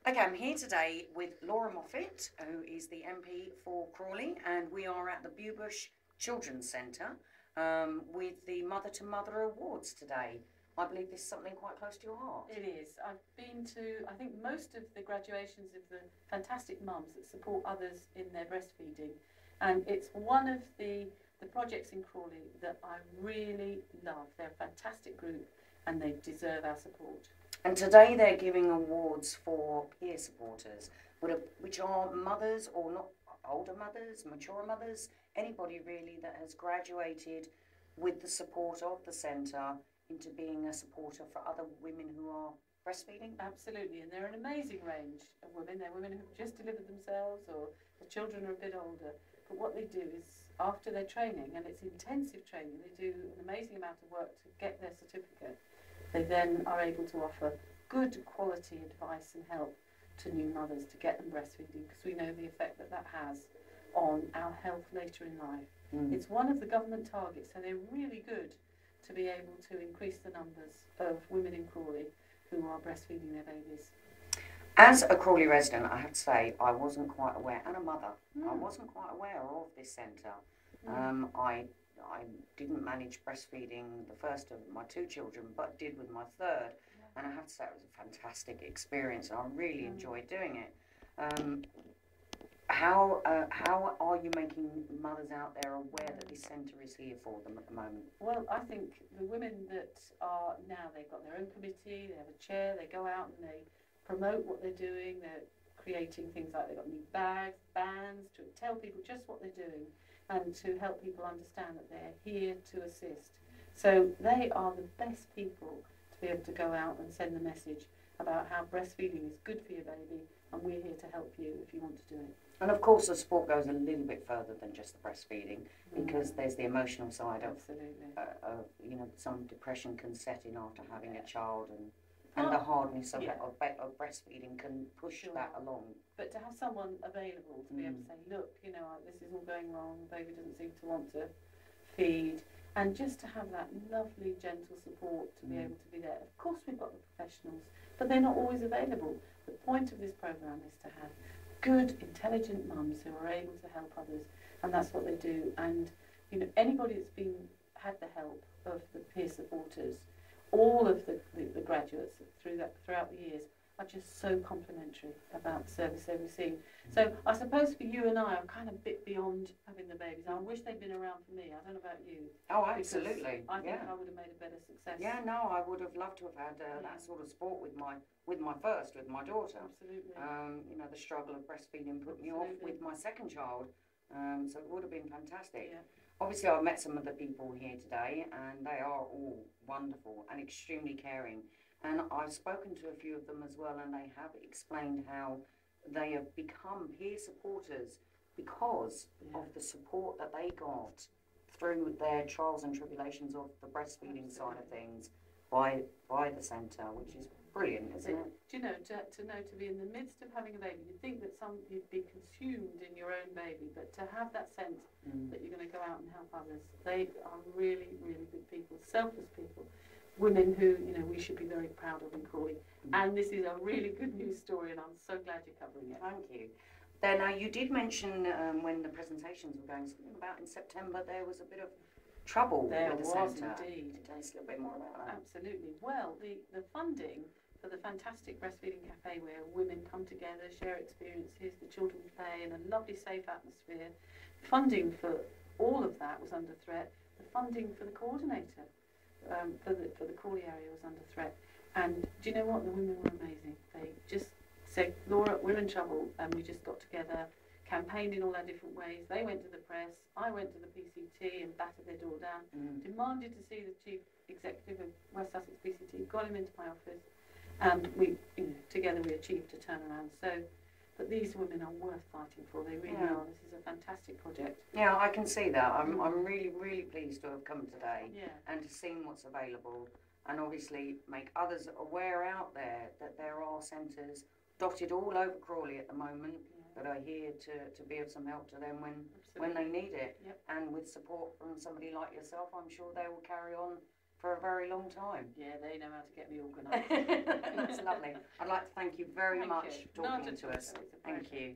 Okay, I'm here today with Laura Moffatt, who is the MP for Crawley, and we are at the Bewbush Children's Centre with the Mother to Mother Awards today. I believe this is something quite close to your heart. It is. I've been to, I think, most of the graduations of the fantastic mums that support others in their breastfeeding. And it's one of the projects in Crawley that I really love. They're a fantastic group and they deserve our support. And today they're giving awards for peer supporters, which are mothers or not older mothers, mature mothers, anybody really that has graduated with the support of the centre into being a supporter for other women who are breastfeeding. Absolutely, and they're an amazing range of women. They're women who've just delivered themselves or the children are a bit older. But what they do is, after their training, and it's intensive training, they do an amazing amount of work to get their certificate. They then are able to offer good quality advice and help to new mothers to get them breastfeeding, because we know the effect that that has on our health later in life. It's one of the government targets, so they're really good to be able to increase the numbers of women in Crawley who are breastfeeding their babies. As a Crawley resident, I have to say I wasn't quite aware, and a mother, I wasn't quite aware of this centre. I didn't manage breastfeeding the first of my two children, but did with my third, and I have to say it was a fantastic experience, and I really enjoyed doing it. How are you making mothers out there aware that this centre is here for them at the moment? Well, I think the women that are now, they've got their own committee, they have a chair, they go out and they promote what they're doing, they're creating things like they've got new bags, bands, to tell people just what they're doing and to help people understand that they're here to assist. So they are the best people to be able to go out and send the message about how breastfeeding is good for your baby, and we're here to help you if you want to do it. And of course the support goes a little bit further than just the breastfeeding, because there's the emotional side of, you know, some depression can set in after having a child, and the hardness of breastfeeding can push that along. But to have someone available to be able to say, look, you know, this is all going wrong, the baby doesn't seem to want to feed, and just to have that lovely, gentle support to be able to be there. Of course we've got the professionals, but they're not always available. The point of this programme is to have good, intelligent mums who are able to help others, and that's what they do. And, you know, anybody that's had the help of the peer supporters, all of the graduates throughout the years are just so complimentary about the service they've received. So I suppose for you and I, I'm kind of a bit beyond having the babies. I wish they'd been around for me. I don't know about you. Oh, absolutely. I think I would have made a better success. Yeah, no, I would have loved to have had that sort of support with my daughter. Absolutely. You know, the struggle of breastfeeding put me off with my second child, so it would have been fantastic. Yeah. Obviously, I've met some of the people here today, and they are all wonderful and extremely caring. And I've spoken to a few of them as well, and they have explained how they have become peer supporters because of the support that they got through their trials and tribulations of the breastfeeding side of things by the centre, which is brilliant, isn't it? Do you know, to be in the midst of having a baby, you'd think that you'd be consumed in your own baby, but to have that sense that you're going to go out and help others, they are really, really good people, selfless people, women who, you know, we should be very proud of in Crawley. And this is a really good news story, and I'm so glad you're covering it. Thank you. Then you did mention when the presentations were going, something about in September there was a bit of trouble with the centre. Indeed. Tell us a little bit more about that. Absolutely. Well, the funding for the fantastic breastfeeding cafe, where women come together, share experiences, the children play in a lovely safe atmosphere, funding for all of that was under threat. The funding for the coordinator for the Crawley area was under threat. And do you know what? The women were amazing. They just said, Laura, we're in trouble, and we just got together, campaigned in all our different ways. They went to the press, I went to the PCT and battered their door down, demanded to see the chief executive of West Sussex PCT, got him into my office, and we, you know, together we achieved a turnaround. So, but these women are worth fighting for. They really are. This is a fantastic project. Yeah, I can see that. I'm really, really pleased to have come today and to see what's available, and obviously make others aware out there that there are centres dotted all over Crawley at the moment that are here to be of some help to them when they need it. And with support from somebody like yourself, I'm sure they will carry on for a very long time. Yeah, they know how to get me organised. That's lovely. I'd like to thank you very Thank much you. for talking Not at to all, us. it's a Thank pleasure. you.